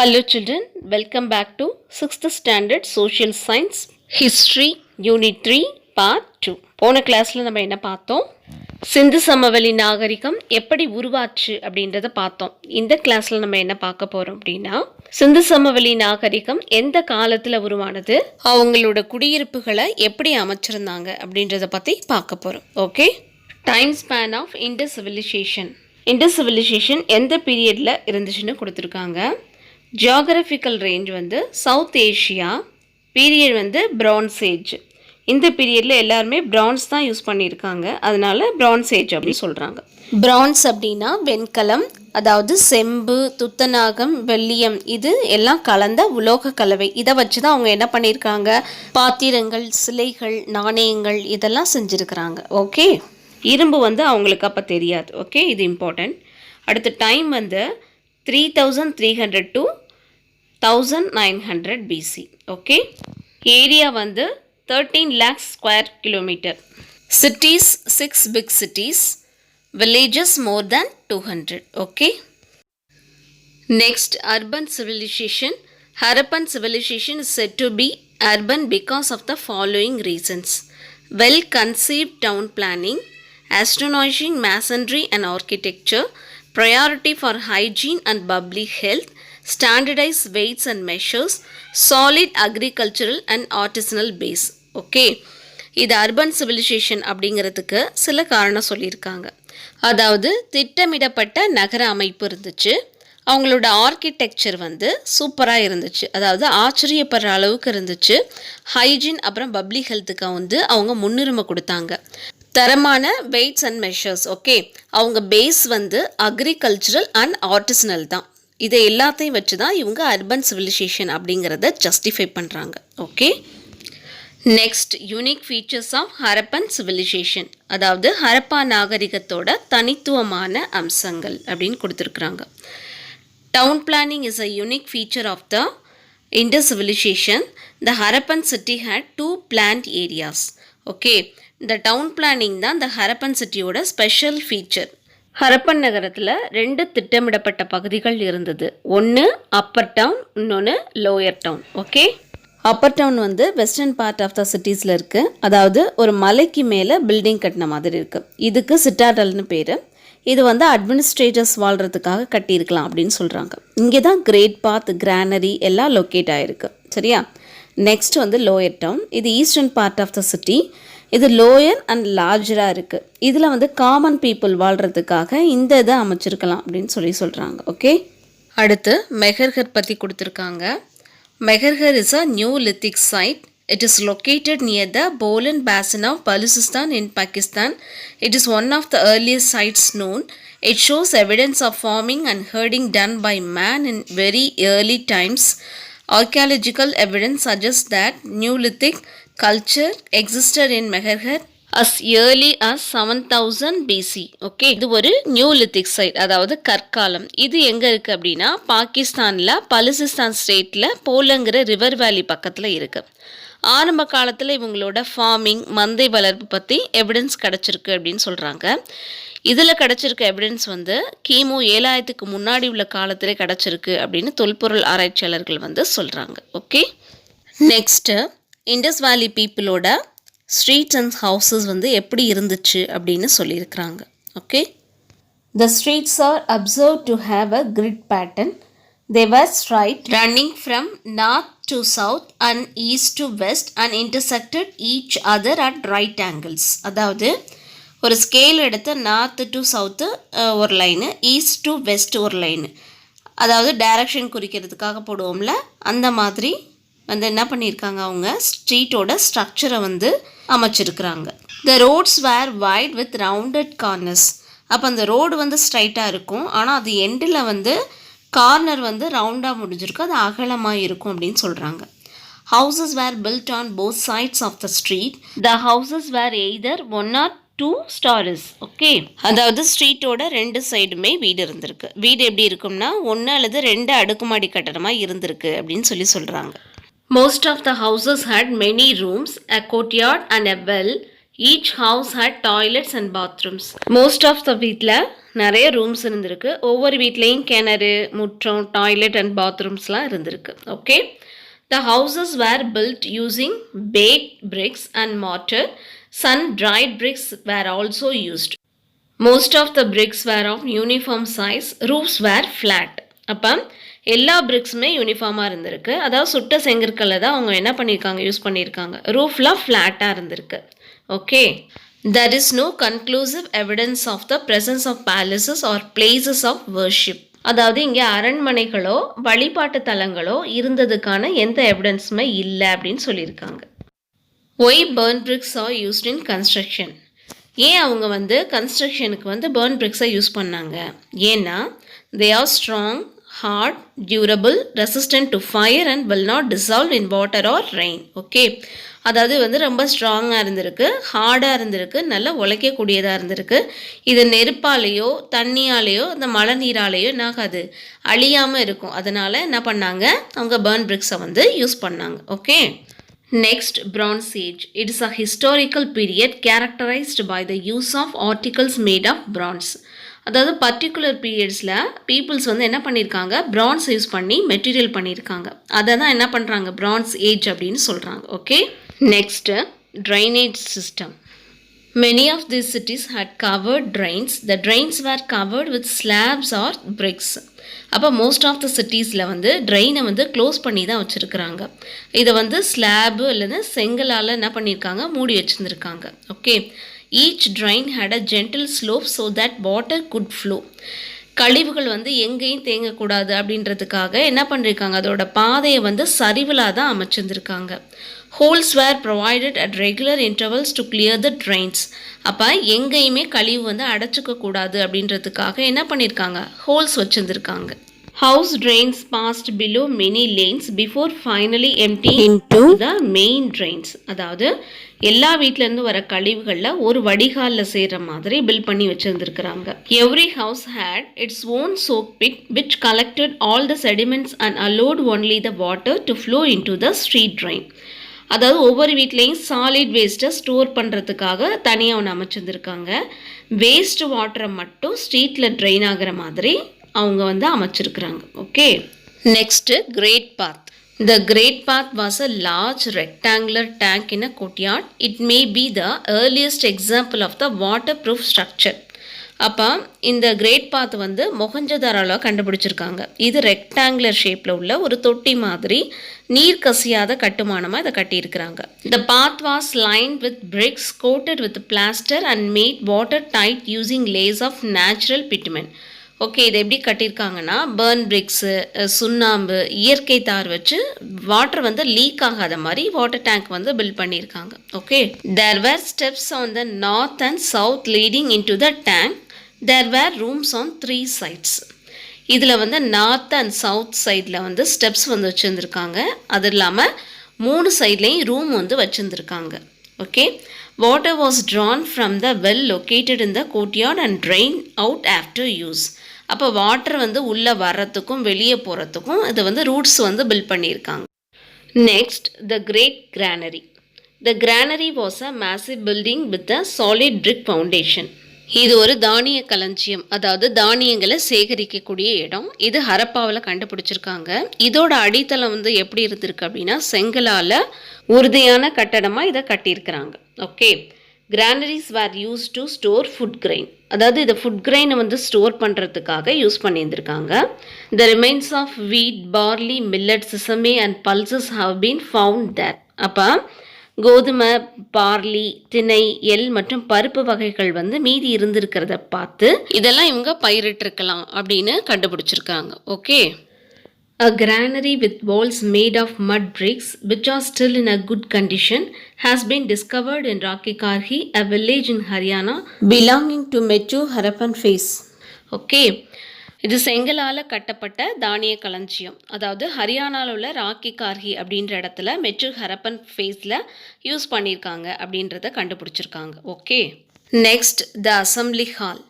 Hello children, welcome back to 6th standard social science history unit 3 part 2. போன கிளாஸ்ல நம்ம என்ன பார்த்தோம்? சிந்து சமவெளி நாகரிகம் எப்படி உருவாச்சு அப்படின்றத பார்த்தோம். இந்த கிளாஸ்ல நம்ம என்ன பார்க்க போறோம் அப்படின்னா, சிந்து சமவெளி நாகரிகம் எந்த காலத்துல உருவானது, அவங்களோட குடியிருப்புகளை எப்படி அமைச்சிருந்தாங்க அப்படின்றத பத்தி பார்க்க போறோம். Okay, time span of Indus civilization. Indus civilization எந்த பீரியட்ல இருந்துச்சுன்னு கொடுத்துருக்காங்க. ஜியாகிரபிக்கல் ரேஞ்ச் வந்து சவுத் ஏஷியா, பீரியட் வந்து பிரான்ஸ் ஏஜ். இந்த பீரியடில் எல்லாருமே பிரான்ஸ் தான் யூஸ் பண்ணியிருக்காங்க, அதனால பிரான்ஸ் ஏஜ் அப்படின்னு சொல்கிறாங்க. பிரான்ஸ் அப்படின்னா வெண்கலம், அதாவது செம்பு, துத்தநாகம், வெள்ளியம், இது எல்லாம் கலந்த உலோக கலவை. இதை வச்சு தான் அவங்க என்ன பண்ணியிருக்காங்க, பாத்திரங்கள், சிலைகள், நாணயங்கள் இதெல்லாம் செஞ்சுருக்கிறாங்க. ஓகே, இரும்பு வந்து அவங்களுக்கு அப்போ தெரியாது. ஓகே, இது இம்பார்ட்டன்ட். அடுத்த டைம் வந்து 3300 to 1900 BC. ஓகே, ஏரியா வந்து 13 lakh square kilometer. Cities 6 big cities, villages more than 200. Okay. Next, urban civilization. Harappan civilization is said to be urban because of the following reasons: well conceived town planning, astonishing masonry and architecture, priority for hygiene and public health, standardized weights and measures, solid agricultural and artisanal base. Okay, இது urban civilisation அப்படிங்கிறதுக்கு சில காரணம் சொல்லியிருக்காங்க. அதாவது திட்டமிடப்பட்ட நகர அமைப்பு இருந்துச்சு, அவங்களோட ஆர்கிடெக்சர் வந்து சூப்பராக இருந்துச்சு, அதாவது ஆச்சரியப்படுற அளவுக்கு இருந்துச்சு. ஹைஜீன் அப்புறம் பப்ளிக் ஹெல்த்துக்கு வந்து அவங்க முன்னுரிமை கொடுத்தாங்க. தரமான வெயிட்ஸ் அண்ட் மெஷர்ஸ். ஓகே, அவங்க பேஸ் வந்து அக்ரிகல்ச்சரல் அண்ட் ஆர்டிசனல் தான். இதை எல்லாத்தையும் வச்சு தான் இவங்க அர்பன் சிவிலைசேஷன் அப்படிங்கிறத ஜஸ்டிஃபை பண்ணுறாங்க. Okay, next, unique features of Harappan civilization, அதாவது ஹரப்பா நாகரிகத்தோட தனித்துவமான அம்சங்கள் அப்படின்னு கொடுத்துருக்குறாங்க. Town planning is a unique feature of the Indus civilization. The Harappan city had 2 planned areas. Okay, இந்த டவுன் பிளானிங் தான் இந்த ஹரப்பன் சிட்டியோட ஸ்பெஷல் ஃபீச்சர். ஹரப்பன் நகரத்தில் 2 திட்டமிடப்பட்ட பகுதிகள் இருந்தது. ஒன்று அப்பர் டவுன், இன்னொன்று lower town. Okay, upper town வந்து வெஸ்டர்ன் பார்ட் ஆஃப் த சிட்டிஸில் இருக்குது, அதாவது ஒரு மலைக்கு மேலே பில்டிங் கட்டின மாதிரி இருக்குது. இதுக்கு சிட்டாடல்னு பேர். இது வந்து அட்மினிஸ்ட்ரேட்டர்ஸ் வாழ்கிறதுக்காக கட்டியிருக்கலாம் அப்படின்னு சொல்கிறாங்க. இங்கே தான் கிரேட் பாத், கிரானரி எல்லாம் லொக்கேட் ஆகிருக்கு. சரியா? நெக்ஸ்ட் வந்து லோயர் டவுன். இது eastern part of the city. இது லோயர் அண்ட் லார்ஜராக இருக்குது. இதில் வந்து காமன் பீப்புள் வாழ்கிறதுக்காக இந்த இதை அமைச்சிருக்கலாம் அப்படின்னு சொல்கிறாங்க. ஓகே, அடுத்து மெஹர்கர் பற்றி கொடுத்துருக்காங்க. Mehrgarh is a neolithic site. It is located near the Bolan Basin of Baluchistan in Pakistan. It is one of the earliest sites known. It shows evidence of farming and herding done by man in very early times. Archaeological evidence suggests that Neolithic culture existed in Mehergar as early as 7000 BC. Okay, இது ஒரு neolithic side, அதாவது கற்காலம். இது எங்கே இருக்குது அப்படின்னா பாகிஸ்தானில் பலுசிஸ்தான் ஸ்டேட்டில் போலங்கிற river வேலி பக்கத்தில் இருக்குது. ஆரம்ப காலத்தில் இவங்களோட ஃபார்மிங், மந்தை வளர்ப்பு பற்றி எவிடன்ஸ் கிடச்சிருக்கு அப்படின்னு சொல்கிறாங்க. இதில் கிடச்சிருக்க எவிடன்ஸ் வந்து கிமு 7000க்கு முன்னாடி உள்ள காலத்திலே கிடச்சிருக்கு அப்படின்னு தொல்பொருள் ஆராய்ச்சியாளர்கள் வந்து சொல்கிறாங்க. ஓகே, நெக்ஸ்ட்டு இண்டஸ் வேலி பீப்புளோட ஸ்ட்ரீட்ஸ் அண்ட் ஹவுசஸ் வந்து எப்படி இருந்துச்சு அப்படின்னு சொல்லியிருக்கிறாங்க. Okay, the streets R observe to have a grid pattern. They were straight, running from north to south and east to west and intersected each other at right angles. அதாவது ஒரு scale எடுத்து north to south ஒரு line, east to west ஒரு line, அதாவது direction குறிக்கிறதுக்காக போடுவோம்ல, அந்த மாதிரி வந்து என்ன பண்ணியிருக்காங்க, அவங்க ஸ்ட்ரீட்டோட ஸ்ட்ரக்சரை வந்து அமைச்சிருக்கிறாங்க. The roads were wide with rounded corners. அப்போ அந்த ரோடு வந்து ஸ்ட்ரைட்டாக இருக்கும், ஆனால் அது எண்டில் வந்து கார்னர் வந்து ரவுண்டாக முடிஞ்சிருக்கும், அது அகலமாக இருக்கும் அப்படின்னு சொல்கிறாங்க. Houses were built on both sides of the street. The houses were either 1 or 2 stories. ஓகே, அதாவது ஸ்ட்ரீட்டோட 2 சைடுமே வீடு இருந்திருக்கு. வீடு எப்படி இருக்கும்னா 1 அல்லது 2 அடுக்குமாடி கட்டடமாக இருந்திருக்கு அப்படின்னு சொல்கிறாங்க. Most of the houses had many rooms, a courtyard and a well. Each house had toilets and bathrooms. Most of the வீட்டில் நிறைய ரூம்ஸ் இருந்திருக்கு. ஒவ்வொரு வீட்லேயும் கிணறு, முற்றம், டாய்லெட் அண்ட் பாத்ரூம்ஸ்லாம் இருந்திருக்கு. Okay, the houses were built using baked bricks and mortar. Sun-dried bricks were also used. Most of the bricks were of uniform size. Roofs were flat. அப்போ எல்லா பிரிக்ஸுமே யூனிஃபார்மாக இருந்திருக்கு. அதாவது சுட்ட செங்கற்களை தான் அவங்க என்ன பண்ணியிருக்காங்க, யூஸ் பண்ணியிருக்காங்க. ரூஃப்லாம் ஃப்ளாட்டாக இருந்திருக்கு. Okay, there is no conclusive evidence of the presence of palaces or places of worship. அதாவது இங்கே அரண்மனைகளோ வழிபாட்டு தலங்களோ இருந்ததுக்கான எந்த எவிடன்ஸுமே இல்லை அப்படின்னு சொல்லியிருக்காங்க. Why burn bricks are used in construction? ஏன் அவங்க வந்து கன்ஸ்ட்ரக்ஷனுக்கு வந்து burn bricks-ஐ யூஸ் பண்ணாங்க? ஏன்னா they are strong, hard, durable, resistant to fire and will not dissolve in water or rain. Okay, அதாவது வந்து ரொம்ப ஸ்ட்ராங்காக இருந்திருக்கு, ஹார்டாக இருந்திருக்கு, நல்லா உழைக்கக்கூடியதாக இருந்திருக்கு. இது நெருப்பாலேயோ தண்ணியாலேயோ இந்த மழை நீராலேயோ என்னாகாது, அழியாமல் இருக்கும். அதனால் என்ன பண்ணாங்க, அவங்க burn bricks-ஐ வந்து யூஸ் பண்ணாங்க. Okay, next, Bronze Age. It is a historical period characterized by the use of articles made of bronze. அதாவது பர்டிகுலர் பீரியட்ஸில் பீப்புள்ஸ் வந்து என்ன பண்ணியிருக்காங்க, பிரான்ஸ் யூஸ் பண்ணி மெட்டீரியல் பண்ணியிருக்காங்க. அதை தான் என்ன பண்ணுறாங்க, பிரான்ஸ் ஏஜ் அப்படின்னு சொல்கிறாங்க. Okay, next drainage system. Many of these cities had covered drains. The drains were covered with slabs or bricks. அப்போ மோஸ்ட் ஆஃப் த சிட்டிஸில் வந்து ட்ரெயினை வந்து க்ளோஸ் பண்ணி தான் வச்சுருக்குறாங்க. இதை வந்து ஸ்லாபு இல்லைன்னா செங்கலால் என்ன பண்ணியிருக்காங்க, மூடி வச்சுருந்துருக்காங்க. Okay, each drain had a gentle slope so that water could flow. கழிவுகள் வந்து எங்கேயும் தேங்கக்கூடாது அப்படின்றதுக்காக என்ன பண்ணியிருக்காங்க, அதோட பாதையை வந்து சரிவிலாக தான் அமைச்சிருந்துருக்காங்க. Holes were provided at regular intervals to clear the drains. அப்போ எங்கேயுமே கழிவு வந்து அடைச்சிக்க கூடாது அப்படின்றதுக்காக என்ன பண்ணியிருக்காங்க, ஹோல்ஸ் வச்சுருந்துருக்காங்க. House drains passed below many lanes before finally empty into the main drains. அதாவது எல்லா வீட்டிலேருந்து வர கழிவுகளில் ஒரு வடிகாலில் சேர்கிற மாதிரி பில் பண்ணி வச்சுருந்துருக்குறாங்க. Every house had its own soak pit which collected all the sediments and allowed only the water to flow into the street drain. அதாவது ஒவ்வொரு வீட்லேயும் சாலிட் வேஸ்ட்டை ஸ்டோர் பண்ணுறதுக்காக தனியாக ஒன்று அமைச்சிருந்துருக்காங்க. வேஸ்ட் வாட்டரை மட்டும் ஸ்ட்ரீட்டில் ட்ரெயின் ஆகிற மாதிரி அவங்க வந்து அமைச்சிருக்கிறாங்க. Okay, next great bath. The Great Path was a large rectangular tank in a courtyard. It may be the earliest example of the waterproof structure. அப்போ இந்த கிரேட் பாத் வந்து மொஹஞ்சதாரோவில் கண்டுபிடிச்சிருக்காங்க. இது ரெக்டாங்குலர் ஷேப்பில் உள்ள ஒரு தொட்டி மாதிரி நீர் கசியாத கட்டுமானமாக இதை கட்டியிருக்கிறாங்க. The path was lined with bricks coated with plaster and made watertight using layers of natural bitumen. Okay, இதை எப்படி கட்டியிருக்காங்கன்னா பர்ன் பிரிக்ஸு, சுண்ணாம்பு, இயற்கை தார் வச்சு வாட்டர் வந்து லீக் ஆகாத மாதிரி வாட்டர் டேங்க் வந்து பில்ட் பண்ணியிருக்காங்க. Okay, there were steps on the north and south leading into the tank. There were rooms on 3 sides. இதில் வந்து நார்த் அண்ட் சவுத் சைடில் வந்து ஸ்டெப்ஸ் வந்து வச்சுருந்துருக்காங்க. அது இல்லாமல் 3 சைட்லேயும் ரூம் வந்து வச்சுருந்துருக்காங்க. Okay, water was drawn from the well located in the courtyard and drain out after use. அப்போ வாட்டர் வந்து உள்ளே வர்றதுக்கும் வெளியே போகிறதுக்கும் இது வந்து ரூட்ஸ் வந்து பில்ட் பண்ணியிருக்காங்க. Next, the great granary. The granary was a massive building with a solid brick foundation. இது ஒரு தானிய களஞ்சியம், அதாவது தானியங்களை சேகரிக்கக்கூடிய இடம். இது ஹரப்பாவில் கண்டுபிடிச்சிருக்காங்க. இதோட அடித்தளம் வந்து எப்படி இருந்திருக்கு அப்படின்னா செங்கலால் உறுதியான கட்டடமாக இதை கட்டியிருக்கிறாங்க. Okay, granaries were used to store food grain. அதாவது இதை ஃபுட் கிரெயினை வந்து ஸ்டோர் பண்ணுறதுக்காக யூஸ் பண்ணியிருந்திருக்காங்க. The remains of wheat, barley, millet, sesame and pulses have been found there. அப்போ கோதுமை, பார்லி, திணை, எள் மற்றும் பருப்பு வகைகள் வந்து மீதி இருந்திருக்கிறத பார்த்து இதெல்லாம் இவங்க பயிரிட்டிருக்கலாம் அப்படின்னு கண்டுபிடிச்சிருக்காங்க. Okay, a granary with walls made of mud bricks which are still in a good condition has been discovered in Rakhi Karhi, a village in Haryana belonging to Metu Harappan phase. Okay, இது செங்கலால் கட்டப்பட்ட தானிய களஞ்சியம். அதாவது ஹரியானாவில் உள்ள ராக்கி கார்ஹி அப்படின்ற இடத்துல மெட்டு ஹரப்பன் ஃபேஸில் யூஸ் பண்ணியிருக்காங்க அப்படின்றத கண்டுபிடிச்சிருக்காங்க. Okay, next, the assembly hall.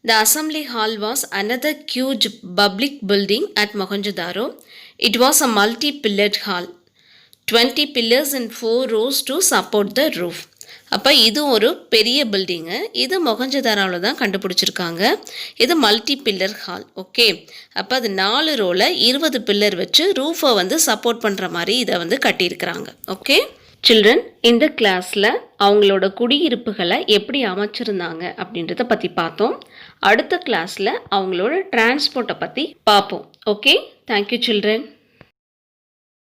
The assembly hall was another huge public building at Mohenjo-daro. It was a multi-pillared hall. 20 pillars in 4 rows to support the roof. அப்போ இது ஒரு பெரிய பில்டிங்கு. இது மொஹஞ்சதாரோவில் தான் கண்டுபிடிச்சிருக்காங்க. இது மல்டி பில்லர் ஹால். ஓகே, அப்போ அது 4 ரோவில் 20 பில்லர் வச்சு ரூஃபை வந்து சப்போர்ட் பண்ணுற மாதிரி இதை வந்து கட்டியிருக்கிறாங்க. ஓகே சில்ட்ரன், இந்த கிளாஸில் அவங்களோட குடியிருப்புகளை எப்படி அமைச்சிருந்தாங்க அப்படின்றத பற்றி பார்த்தோம். அடுத்த கிளாஸில் அவங்களோட டிரான்ஸ்போர்ட்டை பற்றி பார்ப்போம். Okay, thank you children.